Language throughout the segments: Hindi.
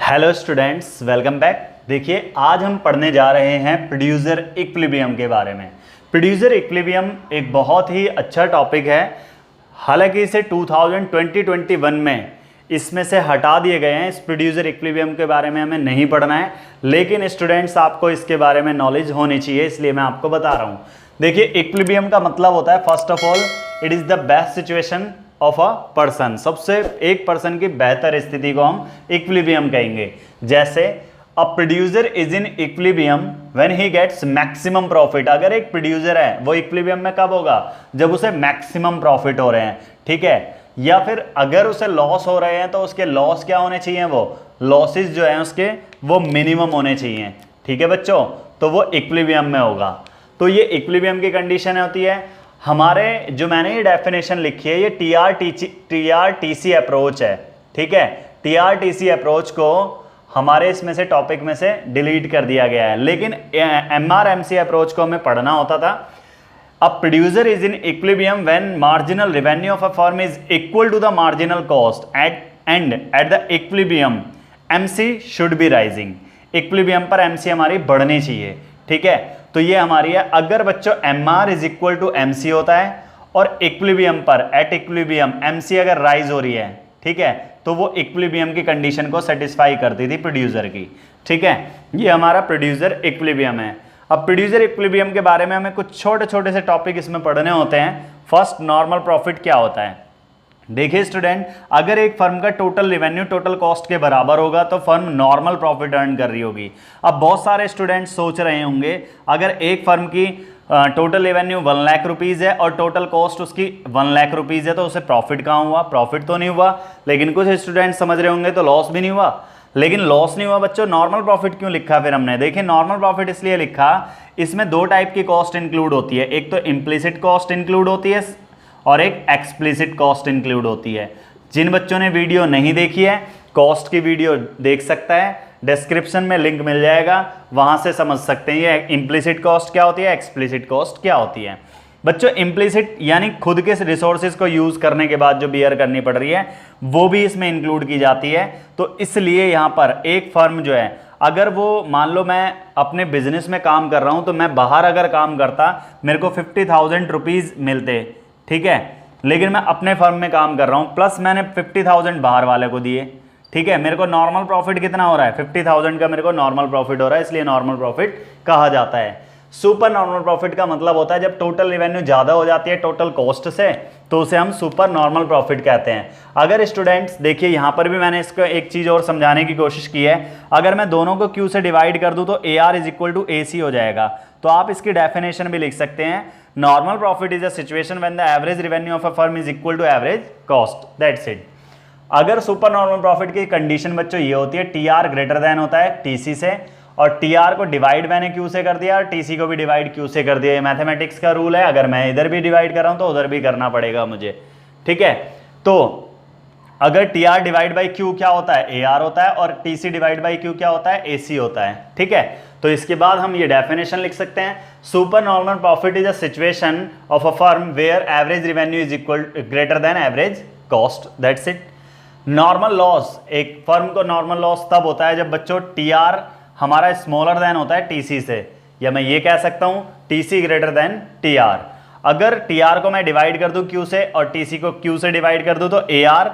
Hello students, welcome back. देखिए, आज हम पढ़ने जा रहे हैं प्रोड्यूसर इक्विलिब्रियम के बारे में। प्रोड्यूसर इक्विलिब्रियम एक बहुत ही अच्छा टॉपिक है। हालांकि इसे 2021 में इसमें से हटा दिए गए हैं। इस प्रोड्यूसर इक्विलिब्रियम के बारे में हमें नहीं पढ़ना है, लेकिन स्टूडेंट्स आपको इसके बारे में नॉलेज होनी चाहिए, इसलिए मैं आपको बता रहा हूँ। देखिए, इक्विलिब्रियम का मतलब होता है first of all it is the best situation of a person. सबसे एक पर्सन की बेहतर स्थिति को हम इक्विलिब्रियम कहेंगे। जैसे a producer is in equilibrium when he gets maximum profit. अगर एक प्रोड्यूसर है वो इक्विलिब्रियम में कब होगा? जब उसे मैक्सिमम प्रॉफिट हो रहे हैं, ठीक है। या फिर अगर उसे लॉस हो रहे हैं तो उसके लॉस क्या होने चाहिए? वो लॉसेस जो है उसके वो मिनिमम होने चाहिए, ठीक है बच्चों। तो वो इक्विलिब्रियम में होगा। तो ये इक्विलिब्रियम की कंडीशन होती है। हमारे जो मैंने ये डेफिनेशन लिखी है, ये TRTC अप्रोच है, ठीक है। TRTC अप्रोच को हमारे इसमें से टॉपिक में से डिलीट कर दिया गया है, लेकिन MRMC अप्रोच को हमें पढ़ना होता था। A producer is in equilibrium when marginal revenue of a firm is equal to the marginal cost at the equilibrium MC should be rising. Equilibrium पर MC हमारी बढ़नी चाहिए, ठीक है। तो ये हमारी है। अगर बच्चों MR is equal to MC होता है और इक्विलिब्रियम पर एट इक्विलिब्रियम MC अगर राइज हो रही है, ठीक है, तो वो इक्विलिब्रियम की कंडीशन को सेटिस्फाई करती थी प्रोड्यूसर की, ठीक है। ये हमारा प्रोड्यूसर इक्विलिब्रियम है। अब प्रोड्यूसर इक्विलिब्रियम के बारे में हमें कुछ छोटे छोटे से टॉपिक इसमें पढ़ने होते हैं। फर्स्ट, नॉर्मल प्रॉफिट क्या होता है? देखिए स्टूडेंट, अगर एक फर्म का टोटल रेवेन्यू टोटल कॉस्ट के बराबर होगा तो फर्म नॉर्मल प्रॉफिट अर्न कर रही होगी। अब बहुत सारे स्टूडेंट सोच रहे होंगे, अगर एक फर्म की टोटल रेवेन्यू 1 लाख रुपीज़ है और टोटल कॉस्ट उसकी 1 लाख रुपीज़ है, तो उसे प्रॉफिट कहाँ हुआ? प्रॉफिट तो नहीं हुआ। लेकिन कुछ स्टूडेंट समझ रहे होंगे तो लॉस भी नहीं हुआ। लेकिन लॉस नहीं हुआ बच्चों। नॉर्मल प्रॉफिट क्यों लिखा फिर हमने? देखिए, नॉर्मल प्रॉफिट इसलिए लिखा, इसमें दो टाइप की कॉस्ट इंक्लूड होती है। एक तो इम्प्लिसिट कॉस्ट इंक्लूड होती है और एक एक्सप्लिसिट कॉस्ट इंक्लूड होती है। जिन बच्चों ने वीडियो नहीं देखी है, कॉस्ट की वीडियो देख सकता है, डिस्क्रिप्शन में लिंक मिल जाएगा, वहां से समझ सकते हैं ये इम्प्लिसिट कॉस्ट क्या होती है, एक्सप्लिसिट कॉस्ट क्या होती है। बच्चों, इम्प्लिसिट यानी खुद के रिसोर्सेज को यूज करने के बाद जो बियर करनी पड़ रही है, वो भी इसमें इंक्लूड की जाती है। तो इसलिए यहाँ पर एक फर्म जो है, अगर वो मान लो मैं अपने बिजनेस में काम कर रहा हूँ, तो मैं बाहर अगर काम करता, मेरे को 50,000 रुपीज़ मिलते, ठीक है, लेकिन मैं अपने फर्म में काम कर रहा हूं, प्लस मैंने 50,000 बाहर वाले को दिए, ठीक है। मेरे को नॉर्मल प्रॉफिट कितना हो रहा है? 50,000 का मेरे को नॉर्मल प्रॉफिट हो रहा है, इसलिए नॉर्मल प्रॉफिट कहा जाता है। सुपर नॉर्मल प्रॉफिट का मतलब होता है जब टोटल रेवेन्यू ज़्यादा हो जाती है टोटल कॉस्ट से, तो उसे हम सुपर नॉर्मल प्रॉफिट कहते हैं। अगर स्टूडेंट्स देखिए, यहाँ पर भी मैंने इसको एक चीज़ और समझाने की कोशिश की है। अगर मैं दोनों को Q से डिवाइड कर दूँ तो AR is equal to AC हो जाएगा। तो आप इसकी डेफिनेशन भी लिख सकते हैं, normal profit is a situation when the average revenue of a firm is equal to average cost, that's it. अगर सुपर नॉर्मल प्रॉफिट की कंडीशन बच्चों ये होती है, TR ग्रेटर देन होता है TC से, और TR को डिवाइड मैंने Q से कर दिया और TC को भी डिवाइड Q से कर दिया। ये मैथमेटिक्स का रूल है। अगर मैं इधर भी डिवाइड कर रहा हूं तो उधर भी करना पड़ेगा मुझे, ठीक है। तो अगर TR डिवाइड बाई Q क्या होता है? AR होता है, और TC डिवाइड बाई Q क्या होता है? AC होता है, ठीक है। तो इसके बाद हम ये डेफिनेशन लिख सकते हैं, super normal profit is a situation of a firm where average revenue is equal greater than average cost, that's it. Normal loss, एक फर्म को नॉर्मल लॉस तब होता है जब बच्चों TR हमारा स्मॉलर देन होता है TC से, या मैं ये कह सकता हूँ TC ग्रेटर देन TR। अगर TR को मैं डिवाइड कर दूँ Q से और TC को Q से डिवाइड कर दूँ तो AR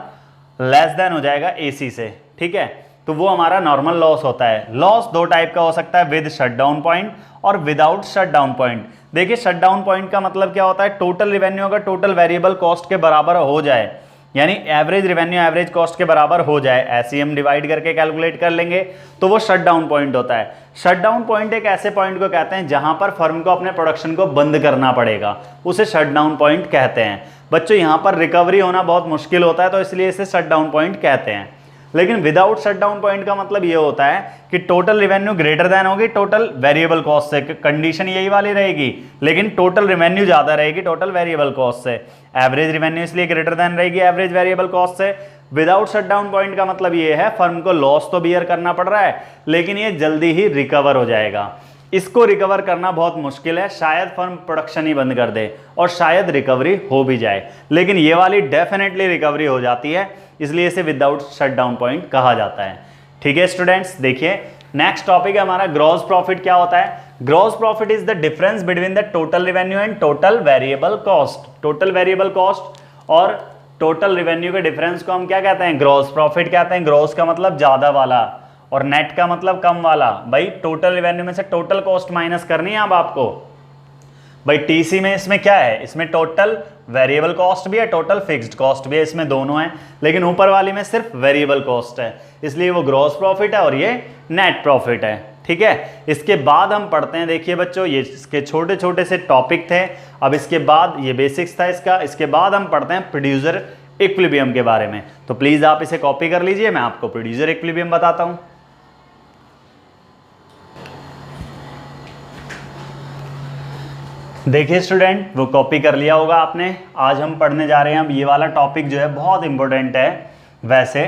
लेस देन हो जाएगा AC से, ठीक है। तो वो हमारा नॉर्मल लॉस होता है। लॉस दो टाइप का हो सकता है, विद शटडाउन पॉइंट और विदाउट शटडाउन पॉइंट। देखिए, शटडाउन पॉइंट का मतलब क्या होता है? टोटल रेवेन्यू अगर टोटल वेरिएबल कॉस्ट के बराबर हो जाए, यानी एवरेज रेवेन्यू एवरेज कॉस्ट के बराबर हो जाए, ऐसे ही हम डिवाइड करके कैलकुलेट कर लेंगे, तो वो शटडाउन पॉइंट होता है। शटडाउन पॉइंट एक ऐसे पॉइंट को कहते हैं जहां पर फर्म को अपने प्रोडक्शन को बंद करना पड़ेगा, उसे शटडाउन पॉइंट कहते हैं। बच्चों, यहां पर रिकवरी होना बहुत मुश्किल होता है, तो इसलिए इसे शटडाउन पॉइंट कहते हैं। लेकिन विदाउट शटडाउन पॉइंट का मतलब ये होता है कि टोटल रेवेन्यू ग्रेटर देन होगी टोटल वेरिएबल कॉस्ट से, कंडीशन यही वाली रहेगी, लेकिन टोटल रेवेन्यू ज्यादा रहेगी टोटल वेरिएबल कॉस्ट से। एवरेज रेवेन्यू इसलिए ग्रेटर देन रहेगी एवरेज वेरिएबल कॉस्ट से। विदाउट शटडाउन पॉइंट का मतलब ये है, फर्म को लॉस तो बियर करना पड़ रहा है, लेकिन ये जल्दी ही रिकवर हो जाएगा। इसको रिकवर करना बहुत मुश्किल है, शायद फर्म प्रोडक्शन ही बंद कर दे और शायद रिकवरी हो भी जाए, लेकिन ये वाली डेफिनेटली रिकवरी हो जाती है, इसलिए इसे विदाउट शटडाउन पॉइंट कहा जाता है। ठीक है स्टूडेंट्स, देखिए नेक्स्ट टॉपिक है हमारा ग्रॉस प्रॉफिट। क्या होता है? Gross profit is the difference between the total revenue and total variable cost. Total variable cost और टोटल रेवेन्यू के डिफरेंस को हम क्या कहते हैं? ग्रॉस प्रॉफिट कहते हैं। ग्रॉस का मतलब ज्यादा वाला और नेट का मतलब कम वाला। भाई टोटल रेवेन्यू में से टोटल कॉस्ट माइनस करनी है अब आपको। भाई टीसी में इसमें क्या है? इसमें टोटल वेरिएबल कॉस्ट भी है, टोटल फिक्स्ड कॉस्ट भी है, इसमें दोनों है, लेकिन ऊपर वाली में सिर्फ वेरिएबल कॉस्ट है, इसलिए वो ग्रॉस प्रॉफिट है और ये नेट प्रॉफिट है। ठीक है, इसके बाद हम पढ़ते हैं, देखिए बच्चों ये इसके छोटे छोटे से टॉपिक थे। अब इसके बाद ये बेसिक्स था इसका, इसके बाद हम पढ़ते हैं प्रोड्यूसर इक्विलिब्रियम के बारे में। तो प्लीज आप इसे कॉपी कर लीजिए, मैं आपको प्रोड्यूसर इक्विलिब्रियम बताता हूं। देखिए स्टूडेंट, वो कॉपी कर लिया होगा आपने। आज हम पढ़ने जा रहे हैं, अब ये वाला टॉपिक जो है बहुत इंपॉर्टेंट है वैसे,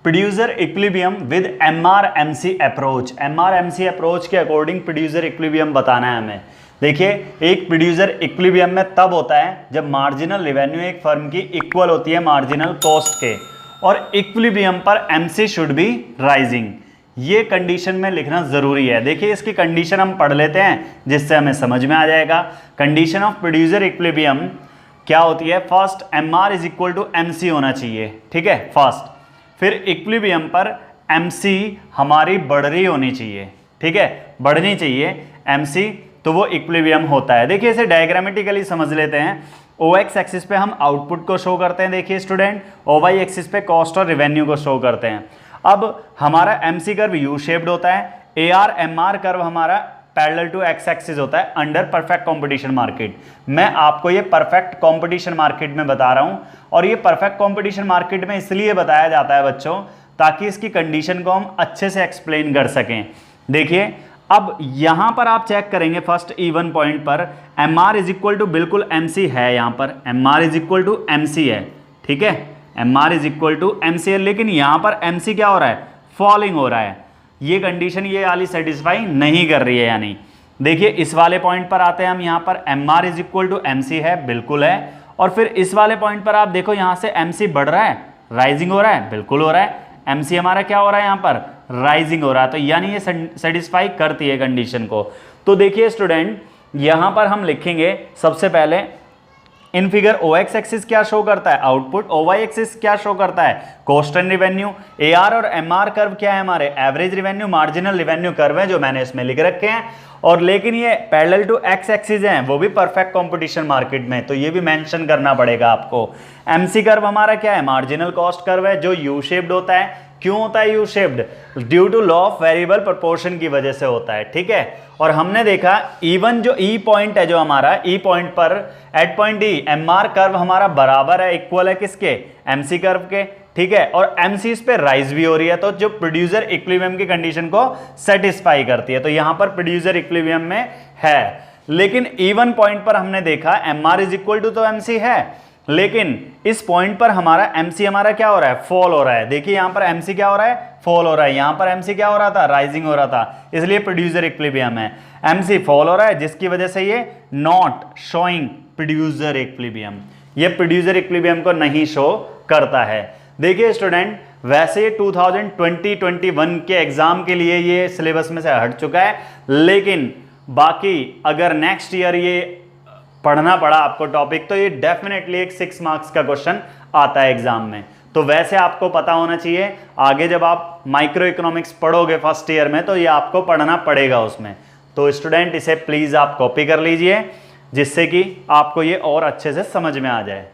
producer equilibrium with MRMC approach. MRMC approach के अकॉर्डिंग प्रोड्यूसर इक्विलिब्रियम बताना है हमें। देखिए एक प्रोड्यूसर इक्विलिब्रियम में तब होता है जब मार्जिनल रेवेन्यू एक फर्म की इक्वल होती है मार्जिनल कॉस्ट के, और इक्विलिब्रियम पर MC शुड बी राइजिंग। ये कंडीशन में लिखना जरूरी है। देखिए इसकी कंडीशन हम पढ़ लेते हैं जिससे हमें समझ में आ जाएगा। कंडीशन ऑफ प्रोड्यूसर इक्विलिब्रियम क्या होती है? First MR is equal to MC होना चाहिए, ठीक है फर्स्ट। फिर इक्विलिब्रियम पर MC हमारी बढ़ रही होनी चाहिए, ठीक है, बढ़नी चाहिए MC, तो वो इक्विलिब्रियम होता है। देखिए इसे डायग्रामेटिकली समझ लेते हैं। OX एक्सिस पे हम आउटपुट को शो करते हैं, देखिए स्टूडेंट, OY एक्सिस पे कॉस्ट और रेवेन्यू को शो करते हैं। अब हमारा MC कर्व यू शेप्ड होता है, AR/MR कर्व हमारा पैरेलल टू X एक्सिस होता है अंडर परफेक्ट कंपटीशन मार्केट। मैं आपको ये परफेक्ट कंपटीशन मार्केट में बता रहा हूं, और ये परफेक्ट कंपटीशन मार्केट में इसलिए बताया जाता है बच्चों ताकि इसकी कंडीशन को हम अच्छे से एक्सप्लेन कर सकें। देखिए अब यहां पर आप चेक करेंगे फर्स्ट E1 पॉइंट पर MR इज इक्वल टू बिल्कुल MC है, यहां पर MR is equal to MC है, ठीक है, MR is equal to MC है, लेकिन यहां पर MC क्या हो रहा है? फॉलिंग हो रहा है। ये कंडीशन ये वाली सेटिस्फाई नहीं कर रही है, यानी देखिए इस वाले पॉइंट पर आते हैं हम, यहां पर MR is equal to MC है, बिल्कुल है, और फिर इस वाले पॉइंट पर आप देखो यहां से MC बढ़ रहा है, राइजिंग हो रहा है, बिल्कुल हो रहा है, MC हमारा क्या हो रहा है यहां पर? राइजिंग हो रहा है, तो यानी ये सेटिस्फाई करती है कंडीशन को। तो देखिए स्टूडेंट यहां पर हम लिखेंगे सबसे पहले इन फिगर OX एक्सिस क्या शो करता है? आउटपुट। OY एक्सिस क्या शो करता है? Cost and revenue. AR और MR कर्व क्या है हमारे? Average revenue marginal revenue curve है जो मैंने इसमें लिख रखे हैं, और लेकिन ये पैरेलल टू X एक्सिस हैं, वो भी परफेक्ट कंपटीशन मार्केट में, तो ये भी मेंशन करना पड़ेगा आपको। MC कर्व हमारा क्या है? मार्जिनल कॉस्ट कर्व है जो यू शेप्ड होता है। क्यों होता है U shaped? Due to law of variable proportion की वजह से होता है, ठीक है। और हमने देखा E1 जो E पॉइंट है जो हमारा E पॉइंट पर at point E MR curve हमारा बराबर है, इक्वल है किसके? MC कर्व के, ठीक है, और MC इस पे राइज भी हो रही है, तो जो प्रोड्यूसर इक्विलिब्रियम की कंडीशन को सेटिस्फाई करती है, तो यहां पर प्रोड्यूसर इक्विलिब्रियम में है। लेकिन E1 पॉइंट पर हमने देखा MR इज इक्वल टू तो MC है, लेकिन इस पॉइंट पर हमारा MC हमारा क्या हो रहा है? फॉल हो रहा है। देखिए यहां पर MC क्या हो रहा है? फॉल हो रहा है। यहां पर MC क्या हो रहा था? राइजिंग हो रहा था, इसलिए प्रोड्यूसर इक्विलिब्रियम है। MC फॉल हो रहा है जिसकी वजह से ये नॉट शोइंग प्रोड्यूसर इक्विलिब्रियम, ये प्रोड्यूसर इक्विलिब्रियम को नहीं शो करता है। देखिए स्टूडेंट वैसे 2020-21 के एग्जाम के लिए ये सिलेबस में से हट चुका है, लेकिन बाकी अगर नेक्स्ट ईयर ये पढ़ना पड़ा आपको टॉपिक, तो ये डेफिनेटली एक 6 मार्क्स का क्वेश्चन आता है एग्जाम में। तो वैसे आपको पता होना चाहिए, आगे जब आप माइक्रो इकोनॉमिक्स पढ़ोगे फर्स्ट ईयर में, तो ये आपको पढ़ना पड़ेगा उसमें। तो स्टूडेंट इसे प्लीज आप कॉपी कर लीजिए जिससे कि आपको ये और अच्छे से समझ में आ जाए।